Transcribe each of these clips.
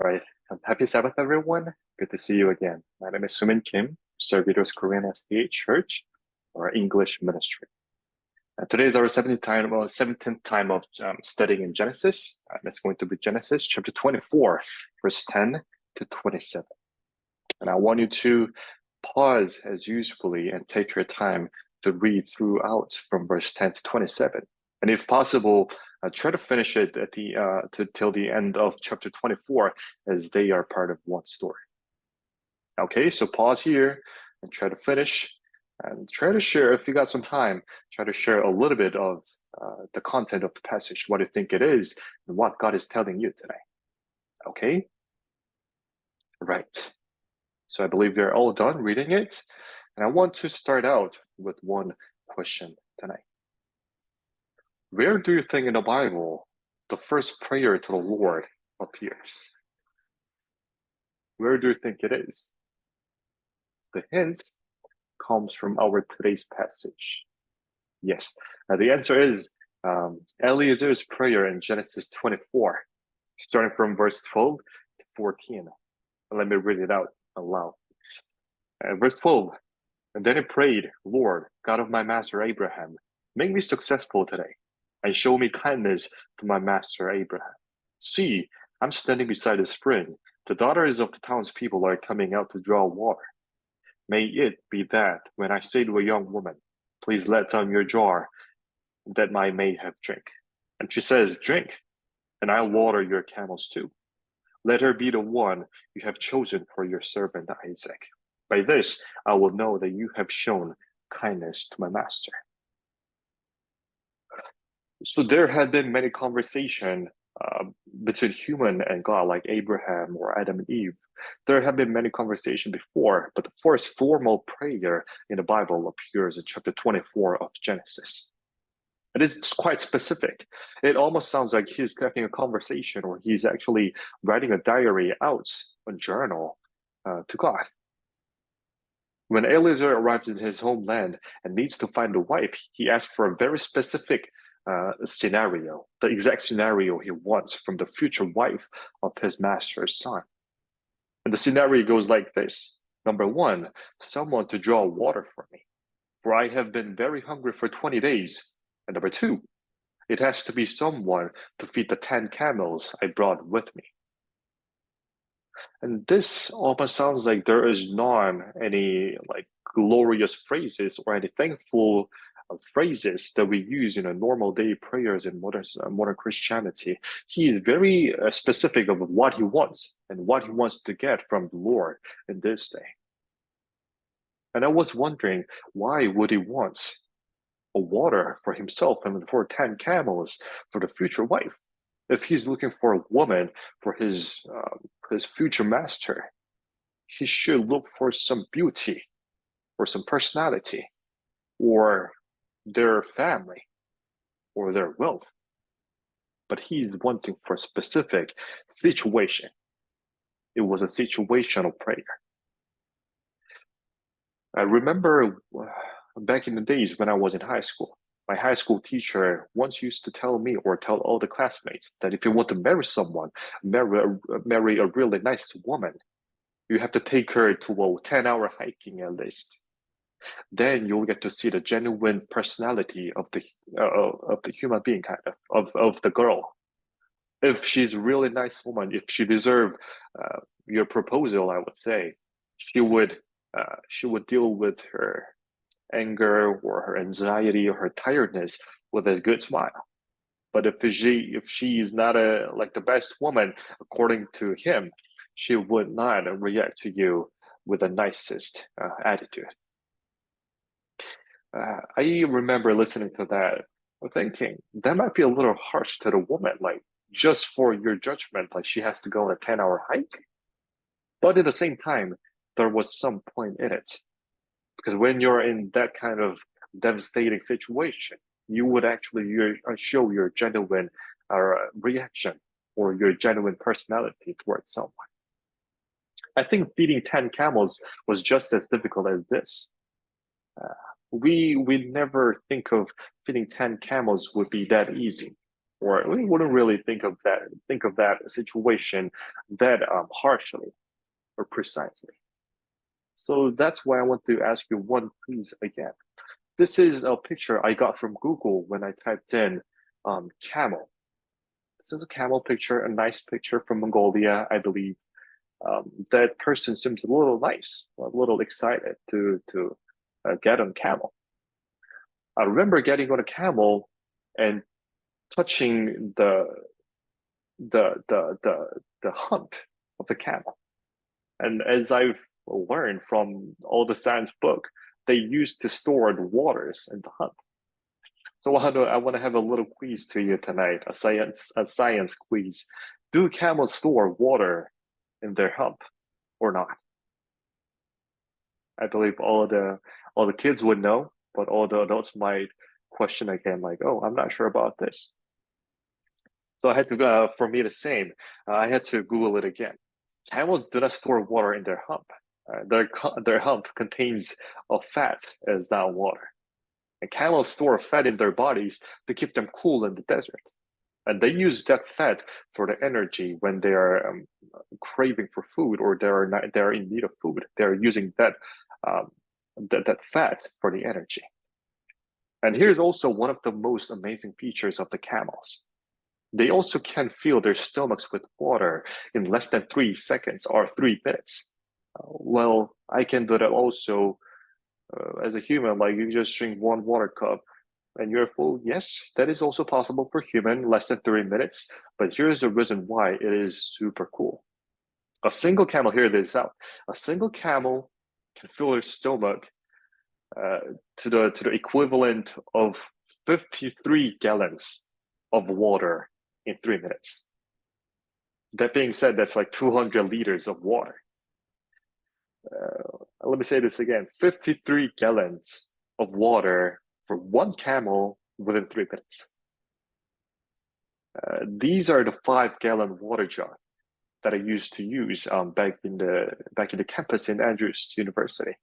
All right. Happy Sabbath, everyone. Good to see you again. My name is Sumin Kim, Servitors Korean SDA Church, or English Ministry. Today is our 17th time of studying in Genesis. It's going to be Genesis chapter 24, verse 10 to 27. And I want you to pause as usually and take your time to read throughout from verse 10 to 27. And if possible, try to finish it at till the end of chapter 24, as they are part of one story. Okay, so pause here and try to finish, and try to share, if you got some time, try to share a little bit of the content of the passage, what you think it is, and what God is telling you today. Okay? Right. So I believe you're all done reading it, and I want to start out with one question tonight. Where do you think in the Bible the first prayer to the Lord appears? Where do you think it is? The hint comes from our today's passage. Yes, the answer is Eliezer's prayer in Genesis 24, starting from verse 12 to 14. Let me read it out aloud. Verse 12, and then he prayed, Lord, God of my master Abraham, make me successful today, and show me kindness to my master Abraham. See, I'm standing beside a spring. The daughters of the townspeople are coming out to draw water. May it be that when I say to a young woman, please let down your jar, that I may have drink. And she says, drink, and I'll water your camels too. Let her be the one you have chosen for your servant Isaac. By this, I will know that you have shown kindness to my master. So there had been many conversations between human and God, like Abraham or Adam and Eve. There have been many conversations before, but the first formal prayer in the Bible appears in chapter 24 of Genesis. It is quite specific. It almost sounds like he's having a conversation, or he's actually writing a diary out, a journal, to God. When Eliezer arrives in his homeland and needs to find a wife, he asks for a very specific scenario, the exact scenario he wants from the future wife of his master's son. And the scenario goes like this. Number one, someone to draw water for me, for I have been very hungry for 20 days. And number two, it has to be someone to feed the 10 camels I brought with me. And this almost sounds like there is not any glorious phrases or any thankful phrases that we use in a normal day prayers in modern Christianity. He is very specific of what he wants and what he wants to get from the Lord in this day. And I was wondering, why would he want a water for himself and for 10 camels for the future wife? If he's looking for a woman for his future master, he should look for some beauty or some personality or their family or their wealth. But he's wanting for a specific situation. It was a situational prayer. I remember back in the days when I was in high school, my high school teacher once used to tell me, or tell all the classmates, that if you want to marry someone, marry a really nice woman, you have to take her to a 10-hour hiking at least. Then you'll get to see the genuine personality of the human being, kind of the girl. If she's a really nice woman, if she deserves your proposal, I would say she would deal with her anger or her anxiety or her tiredness with a good smile. But if she is not the best woman according to him, she would not react to you with the nicest attitude. I remember listening to that, thinking that might be a little harsh to the woman, just for your judgment, she has to go on a 10-hour hike. But at the same time, there was some point in it. Because when you're in that kind of devastating situation, you would actually show your genuine reaction or your genuine personality towards someone. I think feeding 10 camels was just as difficult as this. We never think of feeding 10 camels would be that easy. or we wouldn't really think of that situation that harshly or precisely. So that's why I want to ask you one quiz again. This is a picture I got from Google when I typed in camel. This is a camel picture, a nice picture from Mongolia, I believe. That person seems a little nice, a little excited to get on camel. I remember getting on a camel and touching the hump of the camel. And as I've learned from all the science book, they used to store the waters in the hump. So I want to have a little quiz to you tonight, a science quiz. Do camels store water in their hump or not? I believe all the kids would know, but all the adults might question again, like, "Oh, I'm not sure about this." So I had to, for me the same, I had to Google it again. Camels do not store water in their hump. Their hump contains a fat as not water. And camels store fat in their bodies to keep them cool in the desert. And they use that fat for the energy when they are craving for food or they are in need of food. They are using um, that fat for the energy. And here's also one of the most amazing features of the camels. They also can fill their stomachs with water in less than 3 seconds or 3 minutes. Well, I can do that also as a human. Like you just drink one water cup and you're full. Yes, that is also possible for human, less than 3 minutes. But here's the reason why it is super cool. A single camel, hear this out. A single camel can fill their stomach uh, to the equivalent of 53 gallons of water in 3 minutes. That being said, that's like 200 liters of water. Let me say this again: 53 gallons of water for one camel within 3 minutes. These are the 5-gallon water jar that I used to use back in the campus in Andrews University.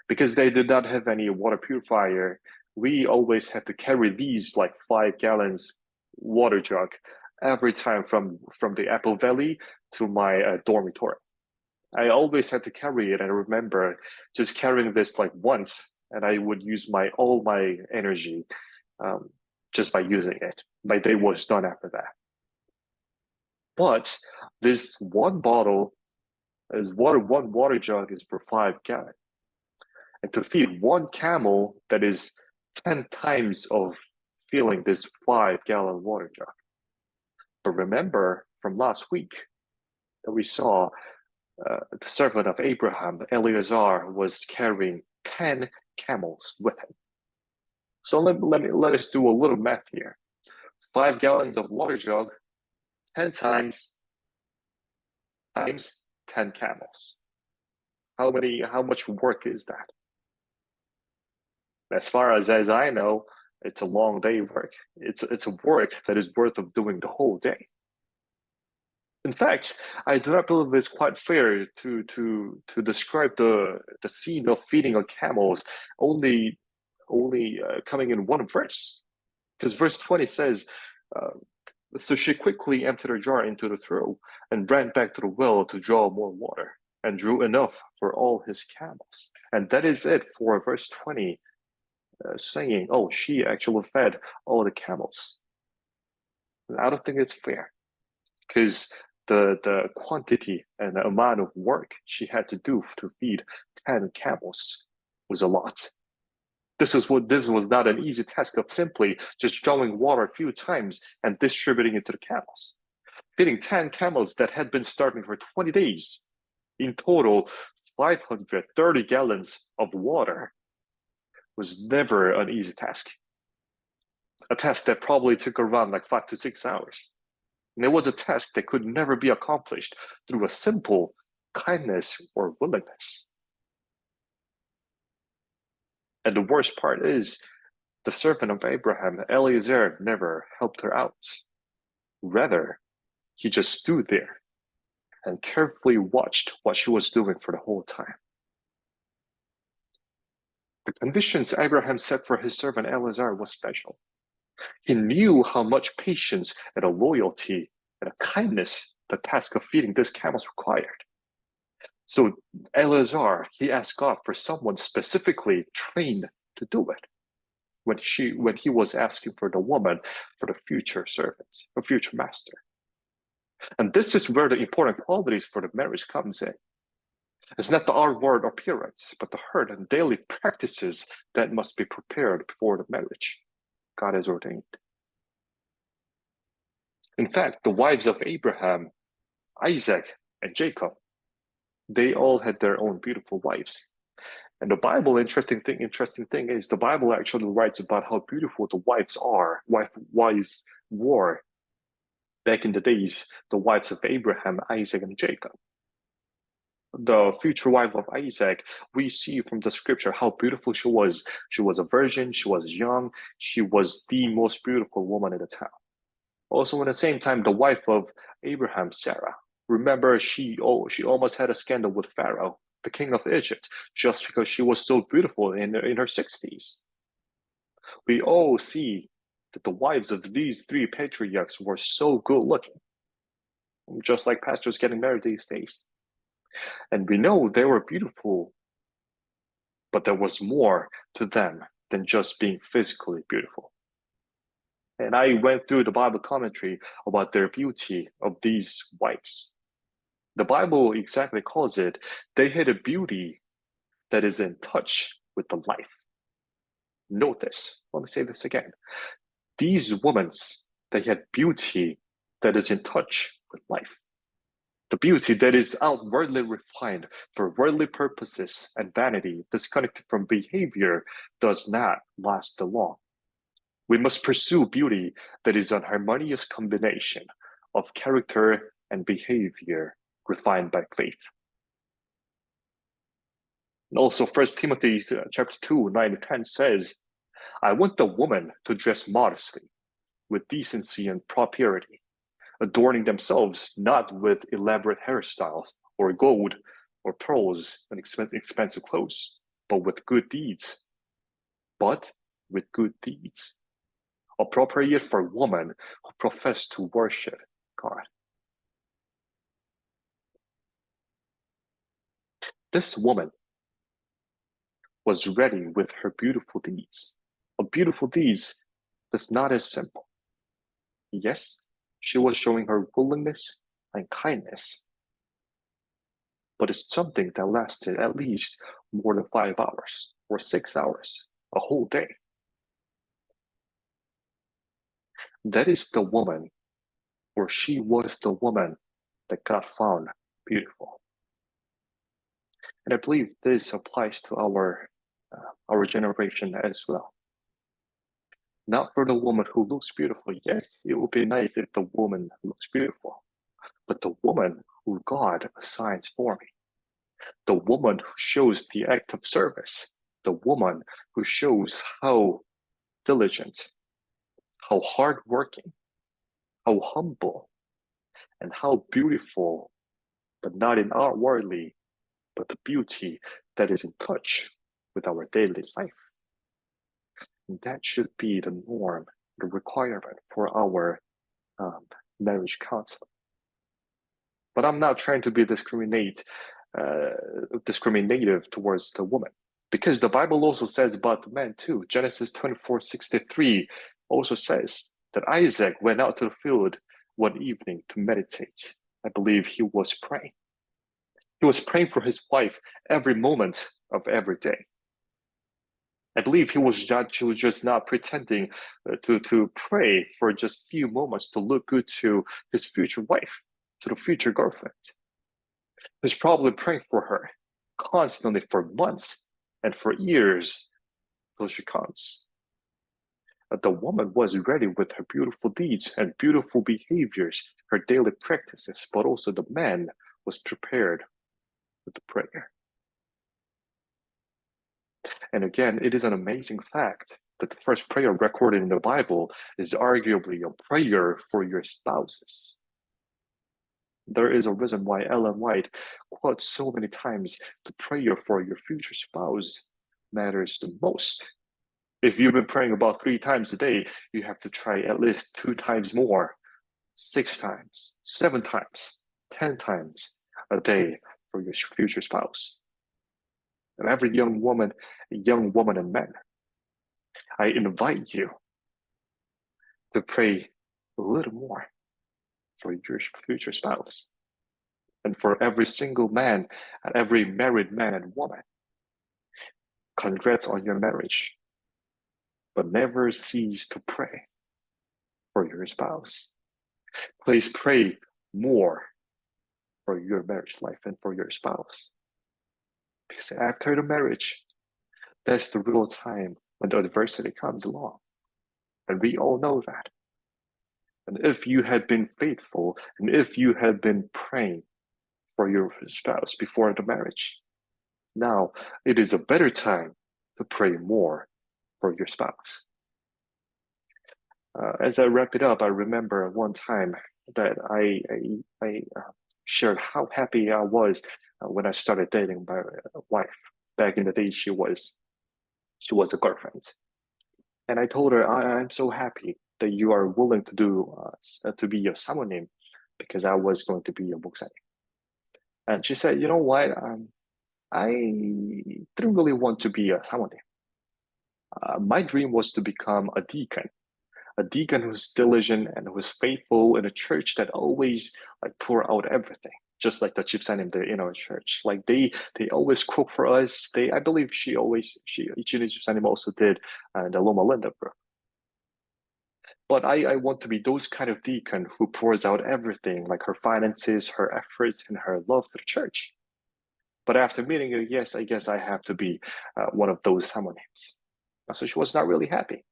Because they did not have any water purifier, we always had to carry these like 5 gallons water jug every time from the Apple Valley to my dormitory. I always had to carry it, and I remember just carrying this like once, and I would use all my energy just by using it. My day was done after that. But this one one water jug is for 5 gallons. And to feed one camel, that is 10 times of filling this 5-gallon water jug. But remember from last week that we saw the servant of Abraham, Eleazar, was carrying 10 camels with him. So let us do a little math here. 5 gallons of water jug, 10 times 10 camels. How much work is that? As far as I know, it's a long day work. It's a work that is worth of doing the whole day. In fact, I do not believe it's quite fair to describe the scene of feeding on camels only coming in one verse, because verse 20 says, "So she quickly emptied her jar into the trough and ran back to the well to draw more water, and drew enough for all his camels." And that is it for verse 20, saying, "Oh, she actually fed all the camels." And I don't think it's fair, because the quantity and the amount of work she had to do to feed 10 camels was a lot. This was not an easy task of simply just drawing water a few times and distributing it to the camels. Feeding 10 camels that had been starving for 20 days, in total 530 gallons of water, was never an easy task. A task that probably took around like 5 to 6 hours. And it was a task that could never be accomplished through a simple kindness or willingness. And the worst part is, the servant of Abraham, Eliezer, never helped her out. Rather, he just stood there and carefully watched what she was doing for the whole time. The conditions Abraham set for his servant Eliezer was special. He knew how much patience and a loyalty and a kindness the task of feeding these camels required. So Eleazar, he asked God for someone specifically trained to do it when he was asking for the woman for the future servant, a future master. And this is where the important qualities for the marriage comes in. It's not the outward appearance, but the heart and daily practices that must be prepared before the marriage God has ordained. In fact, the wives of Abraham, Isaac, and Jacob, they all had their own beautiful wives. And the Bible, interesting thing is the Bible actually writes about how beautiful the wives were back in the days, the wives of Abraham, Isaac, and Jacob. The future wife of Isaac, we see from the scripture how beautiful she was. She was a virgin, she was young, she was the most beautiful woman in the town. Also, at the same time, the wife of Abraham, Sarah. Remember, she almost had a scandal with Pharaoh, the king of Egypt, just because she was so beautiful in her 60s. We all see that the wives of these three patriarchs were so good looking, just like pastors getting married these days. And we know they were beautiful, but there was more to them than just being physically beautiful. And I went through the Bible commentary about their beauty of these wives. The Bible exactly calls it, they had a beauty that is in touch with the life. Note this. Let me say this again. These women, they had beauty that is in touch with life. The beauty that is outwardly refined for worldly purposes and vanity, disconnected from behavior, does not last long. We must pursue beauty that is an harmonious combination of character and behavior refined by faith. And also, 1 Timothy chapter 2, 9 to 10 says, I want the woman to dress modestly, with decency and propriety, adorning themselves not with elaborate hairstyles or gold or pearls and expensive clothes, but with good deeds. Appropriate for women who profess to worship God. This woman was ready with her beautiful deeds. A beautiful deeds that's not as simple. Yes, she was showing her willingness and kindness, but it's something that lasted at least more than 5 hours or 6 hours, a whole day. That is the woman, or she was the woman that God found beautiful. And I believe this applies to our generation as well. Not for the woman who looks beautiful. Yes, it would be nice if the woman looks beautiful, but the woman who God assigns for me. The woman who shows the act of service. The woman who shows how diligent, how hardworking, how humble, and how beautiful, but not in outwardly, but the beauty that is in touch with our daily life. And that should be the norm, the requirement for our marriage counseling. But I'm not trying to be discriminative towards the woman, because the Bible also says about the man too. Genesis 24:63 also says that Isaac went out to the field one evening to meditate. I believe he was praying. He was praying for his wife every moment of every day. I believe he was just not pretending to pray for just few moments to look good to his future wife, to the future girlfriend. He's probably praying for her constantly for months and for years till she comes. But the woman was ready with her beautiful deeds and beautiful behaviors, her daily practices, but also the man was prepared with the prayer. And again, it is an amazing fact that the first prayer recorded in the Bible is arguably a prayer for your spouses. There is a reason why Ellen White quotes so many times the prayer for your future spouse matters the most. If you've been praying about 3 times a day, you have to try at least 2 times more, 6 times, 7 times, 10 times a day for your future spouse. And every young woman and man, I invite you to pray a little more for your future spouse. And for every single man and every married man and woman, congrats on your marriage, but never cease to pray for your spouse. Please pray more for your marriage life and for your spouse. Because after the marriage, that's the real time when the adversity comes along. And we all know that. And if you had been faithful, and if you had been praying for your spouse before the marriage, now it is a better time to pray more for your spouse. As I wrap it up, I remember one time that I shared how happy I was when I started dating my wife. Back in the day, she was a girlfriend, and I told her, I'm so happy that you are willing to to be a samonim, because I was going to be a 목사님. And she said, you know what? I didn't really want to be a samonim. My dream was to become a deacon who's diligent and who's faithful in a church that always like pour out everything, just like the 집사님 in our church. Like they always cook for us. I believe 이준희 집사님 also did the Loma Linda group. But I want to be those kind of deacon who pours out everything, like her finances, her efforts, and her love to the church. But after meeting her, yes, I guess I have to be one of those samonim. So she was not really happy.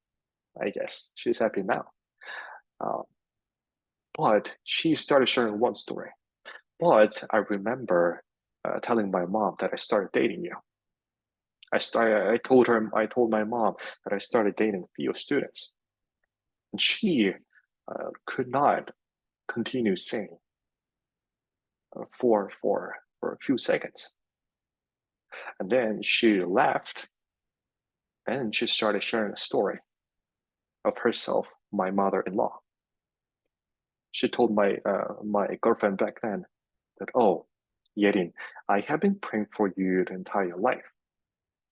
I guess she's happy now. But she started sharing one story. But I remember telling my mom that I started dating you. I told my mom that I started dating Theo students. And she could not continue saying for a few seconds. And then she laughed and she started sharing a story of herself, my mother-in-law. She told my girlfriend back then that, oh, Yerin, I have been praying for you the entire life,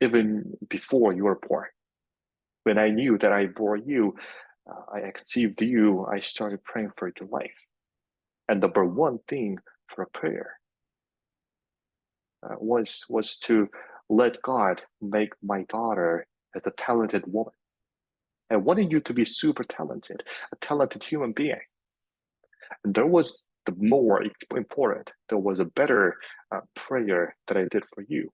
even before you were born. When I knew that I bore you, I conceived you, I started praying for your life. And number one thing for a prayer was to let God make my daughter as a talented woman. I wanted you to be super talented, a talented human being. And there was the more important, there was a better prayer that I did for you.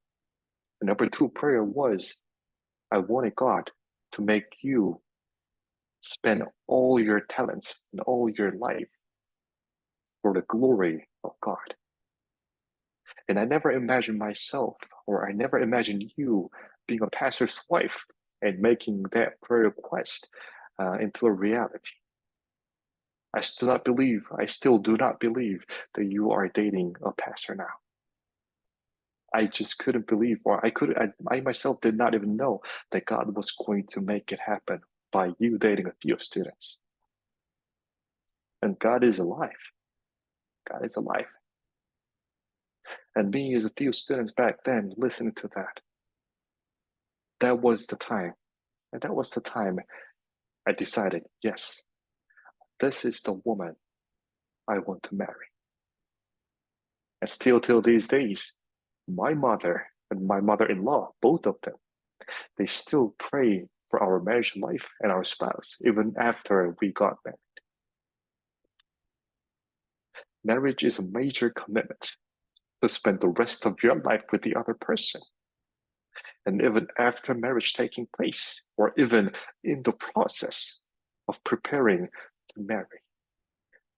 The number two prayer was, I wanted God to make you spend all your talents and all your life for the glory of God. And I never imagined myself, or I never imagined you being a pastor's wife and making that prayer request into a reality. I still do not believe that you are dating a pastor now. I just couldn't believe, or I myself did not even know that God was going to make it happen by you dating a Theo students. And God is alive. God is alive. And me as a Theo students back then, listening to that was the time. And that was the time I decided, yes, this is the woman I want to marry. And still till these days, my mother and my mother-in-law, both of them, they still pray for our marriage life and our spouse, even after we got married. Marriage is a major commitment to spend the rest of your life with the other person. And even after marriage taking place, or even in the process of preparing to marry,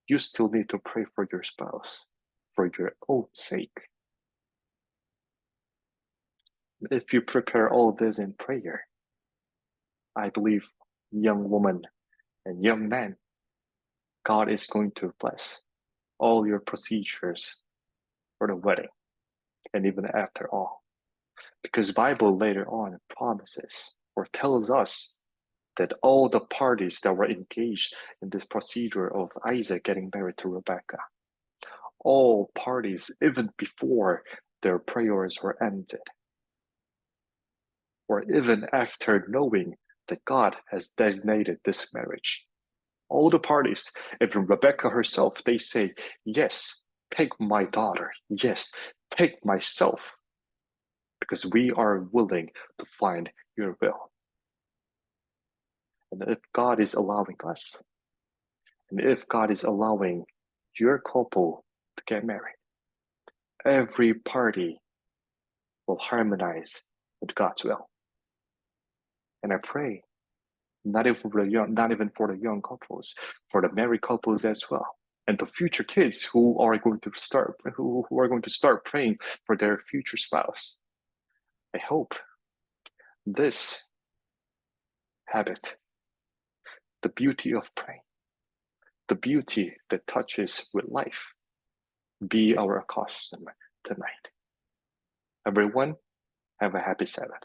you still need to pray for your spouse for your own sake. If you prepare all this in prayer, I believe, young woman and young man, God is going to bless all your procedures for the wedding and even after all. Because Bible later on promises or tells us that all the parties that were engaged in this procedure of Isaac getting married to Rebecca, all parties, even before their prayers were ended, or even after knowing that God has designated this marriage, all the parties, even Rebecca herself, they say, yes, take my daughter. Yes, take myself, because we are willing to find your will. And if God is allowing us, and if God is allowing your couple to get married, every party will harmonize with God's will. And I pray, not even for the young couples, for the married couples as well, and the future kids who are going to start praying for their future spouse. I hope this habit, the beauty of praying, the beauty that touches with life, be our custom tonight. Everyone, have a happy Sabbath.